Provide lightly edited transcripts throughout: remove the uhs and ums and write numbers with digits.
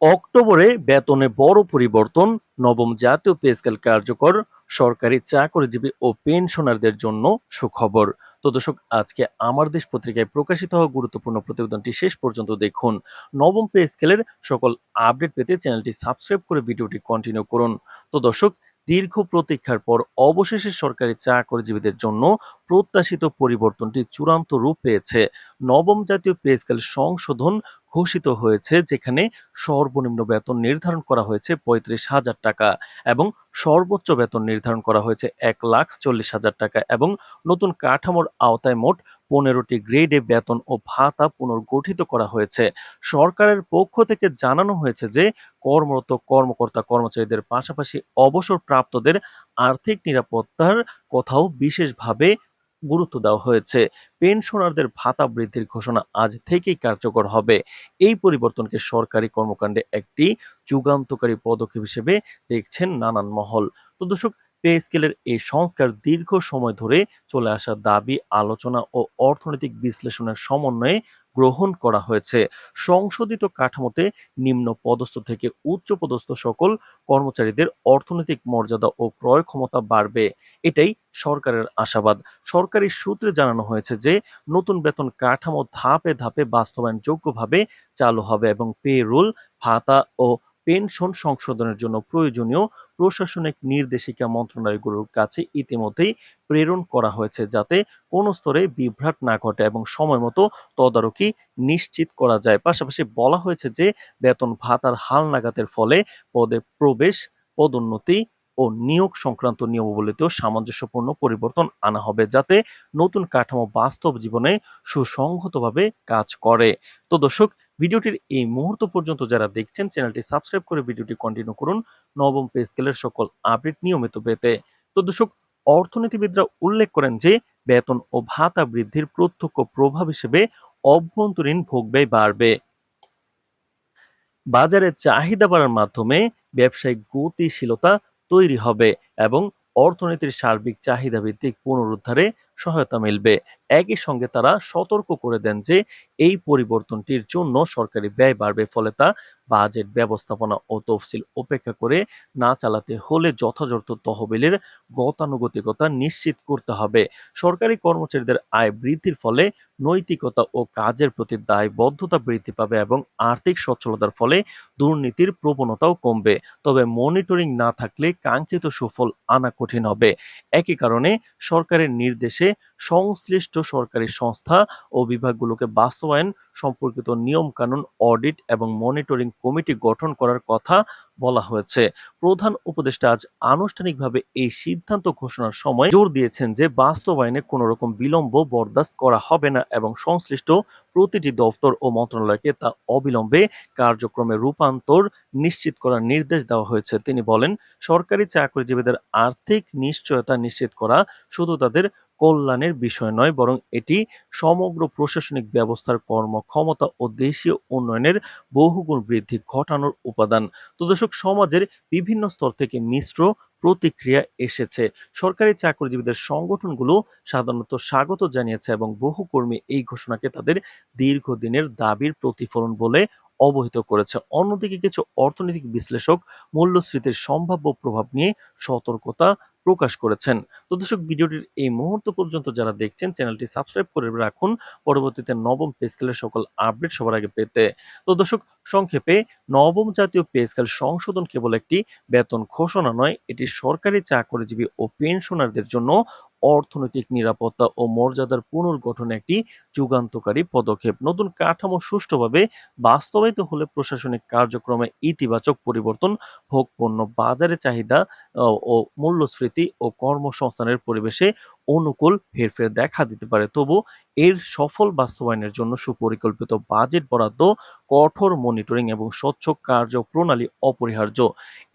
অক্টোবরে বেতনে বড় পরিবর্তন, নবম জাতীয় পে স্কেল কার্যকর, সরকারি চাকরিজীবী ও পেনশনারদের জন্য সুখবর। তো দর্শক, আজকে আমার দেশ পত্রিকায় প্রকাশিত হওয়া গুরুত্বপূর্ণ প্রতিবেদনটি শেষ পর্যন্ত দেখুন। নবম পে স্কেলের সকল আপডেট পেতে চ্যানেলটি সাবস্ক্রাইব করে ভিডিওটি কন্টিনিউ করুন। তো দর্শক, দীর্ঘ প্রতীক্ষার পর অবশেষে সরকারি চাকরিজীবীদের জন্য প্রত্যাশিত পরিবর্তনটি চূড়ান্ত রূপ পেয়েছে। নবম জাতীয় পে স্কেল সংশোধন ঘোষিত হয়েছে, যেখানে সর্বনিম্ন বেতন নির্ধারণ করা হয়েছে ৩৫,০০০ টাকা এবং সর্বোচ্চ বেতন নির্ধারণ করা হয়েছে ১,৪০,০০০ টাকা এবং নতুন কাঠামোর আওতায় মোট ১৫টি গ্রেডে বেতন ও ভাতা পুনর্গঠিত করা হয়েছে। সরকারের পক্ষ থেকে জানানো হয়েছে যে কর্মরত কর্মকর্তা কর্মচারীদের পাশাপাশি অবসরপ্রাপ্তদের আর্থিক নিরাপত্তার কথাও বিশেষভাবে গুরুত্ব দেওয়া হয়েছে। পেনশনারদের ভাতা বৃদ্ধির ঘোষণা আজ থেকেই কার্যকর হবে। এই পরিবর্তনকে সরকারি কর্মকাণ্ডে একটি যুগান্তকারী পদক্ষেপ হিসেবে দেখছেন নানান মহল। তো দর্শক, পে স্কেলের এই সংস্কার দীর্ঘ সময় ধরে চলে আসা দাবি, আলোচনা ও অর্থনৈতিক বিশ্লেষণের সমন্বয়ে গ্রহণ করা হয়েছে। সংশোধিত কাঠামোতে নিম্ন পদস্থ থেকে উচ্চ পদস্থ সকল কর্মচারীদের অর্থনৈতিক মর্যাদা ও ক্রয় ক্ষমতা বাড়বে, এটাই সরকারের আশাবাদ। সরকারি সূত্রে জানানো হয়েছে যে নতুন বেতন কাঠামো ধাপে ধাপে বাস্তবায়নযোগ্যভাবে চালু হবে এবং পে রুল, ভাতা ও পেনশন সংশোধনের জন্য প্রয়োজনীয় প্রশাসনিক নির্দেশিকা মন্ত্রণালয়গুলোর কাছে ইতিমধ্যেই প্রেরণ করা হয়েছে, যাতে কোনো স্তরে বিভ্রাট না ঘটে এবং সময় মতো তদারকি নিশ্চিত করা যায়। পাশাপাশি বলা হয়েছে যে বেতন ভাতার হালনাগাদের ফলে পদে প্রবেশ, পদোন্নতি ও নিয়োগ সংক্রান্ত নিয়মাবলীতেও সামঞ্জস্যপূর্ণ পরিবর্তন আনা হবে, যাতে নতুন কাঠামো বাস্তব জীবনে সুসংহতভাবে কাজ করে। তো দর্শক, ভিডিওটির এই মুহূর্ত পর্যন্ত যারা দেখছেন, চ্যানেলটি সাবস্ক্রাইব করে ভিডিওটি কন্টিনিউ করুন নবম পে স্কেলের সকল আপডেট নিয়মিত পেতে। তো দর্শক, অর্থনীতিবিদরা উল্লেখ করেন যে বেতন ও ভাতা বৃদ্ধির প্রত্যক্ষ প্রভাব হিসেবে অভ্যন্তরীণ ভোগব্যয় বাড়বে। বাজারে চাহিদা বাড়ার মাধ্যমে ব্যবসায়িক গতিশীলতা তৈরি হবে এবং অর্থনীতির সার্বিক চাহিদা ভিত্তিক পুনরুদ্ধারে সহায়তা মিলবে। একই সঙ্গে তারা সতর্ক করে দেন যে এই পরিবর্তনটির জন্য সরকারি ব্যয় বাড়বে, ফলে তা বাজেট ব্যবস্থাপনা ও তফসিল উপেক্ষা করে না চালাতে হলে যথাযথ তহবিলের গতানুগতিকতা নিশ্চিত করতে হবে। সরকারি কর্মচারীদের আয় বৃদ্ধির ফলে নৈতিকতা ও কাজের প্রতি দায়বদ্ধতা বৃদ্ধি পাবে এবং আর্থিক সচ্ছলতার ফলে দুর্নীতির প্রবণতাও কমবে। তবে মনিটরিং না থাকলে কাঙ্ক্ষিত সুফল আনা কঠিন হবে। একই কারণে সরকারের নির্দেশে সংশ্লিষ্ট সরকারি সংস্থা ও বিভাগগুলোকে বাস্তবায়ন সম্পর্কিত নিয়মকানুন, অডিট এবং মনিটরিং কমিটি গঠন করার কথা বলা হয়েছে। প্রধান উপদেষ্টা আজ আনুষ্ঠানিকভাবে এই সিদ্ধান্ত ঘোষণার সময় জোর দিয়েছেন যে বাস্তবায়নে কোনো রকম বিলম্ব বরদাস্ত করা হবে না এবং সংশ্লিষ্ট প্রতিটি দফতর ও মন্ত্রণালয়কে তা অবিলম্বে কার্যক্রমে রূপান্তর নিশ্চিত করার নির্দেশ দেওয়া হয়েছে। তিনি বলেন, সরকারি চাকরিজীবীদের আর্থিক নিশ্চয়তা নিশ্চিত করা শুধু তাদের কল্যাণের বিষয় নয়, বরং এটি সমগ্র প্রশাসনিক ব্যবস্থার কর্মক্ষমতা ও দেশীয় উন্নয়নের বহুগুণ বৃদ্ধি ঘটানোর উপাদান। তো দর্শক, সমাজের বিভিন্ন স্তর থেকে মিশ্র প্রতিক্রিয়া এসেছে। সরকারি চাকরিজীবীদের সংগঠনগুলো সাধারণত স্বাগত জানিয়েছে এবং বহু কর্মী এই ঘোষণাকে তাদের দীর্ঘদিনের দাবির প্রতিফলন বলে অবহিত করেছে। অন্যদিকে কিছু অর্থনৈতিক বিশ্লেষক মূল্যস্ফীতির সম্ভাব্য প্রভাব নিয়ে সতর্কতা প্রকাশ করেছেন। তো দর্শক, ভিডিওটির এই মুহূর্ত পর্যন্ত যারা দেখছেন, চ্যানেলটি সাবস্ক্রাইব করে রাখুন পরবর্তীতে নবম পে স্কেলের সকল আপডেট সবার আগে পেতে। তো দর্শক, সংক্ষেপে, নবম জাতীয় পে স্কেল সংশোধন কেবল একটি বেতন ঘোষণা নয়, এটি সরকারি চাকরিজীবী ও পেনশনারদের জন্য অর্থনৈতিক নিরাপত্তা ও মর্যাদার পুনর্গঠনে একটি যুগান্তকারী পদক্ষেপ। নতুন কাঠামো সুষ্ঠুভাবে বাস্তবায়িত হলে প্রশাসনিক কার্যক্রমে ইতিবাচক পরিবর্তন, ভোগ্যপণ্য বাজারে চাহিদা ও মূল্যস্ফীতি ও কর্মসংস্থানের পরিবেশে অনুকূল হেরফের দেখা দিতে পারে। তবু এর সফল বাস্তবায়নের জন্য সুপরিকল্পিত বাজেট বরাদ্দ, কঠোর মনিটরিং এবং স্বচ্ছ কার্যপ্রণালী অপরিহার্য।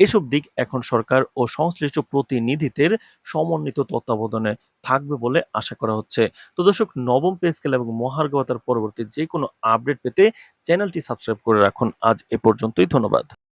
এসব দিক এখন সরকার ও সংশ্লিষ্ট প্রতিনিধিদের সমন্বিত তত্ত্বাবধানে থাকবে বলে আশা করা হচ্ছে। তো দর্শক, নবম পে স্কেল এবং মহার্ঘ ভাতার পরবর্তী যে কোনো আপডেট পেতে চ্যানেলটি সাবস্ক্রাইব করে রাখুন। আজ এ পর্যন্তই, ধন্যবাদ।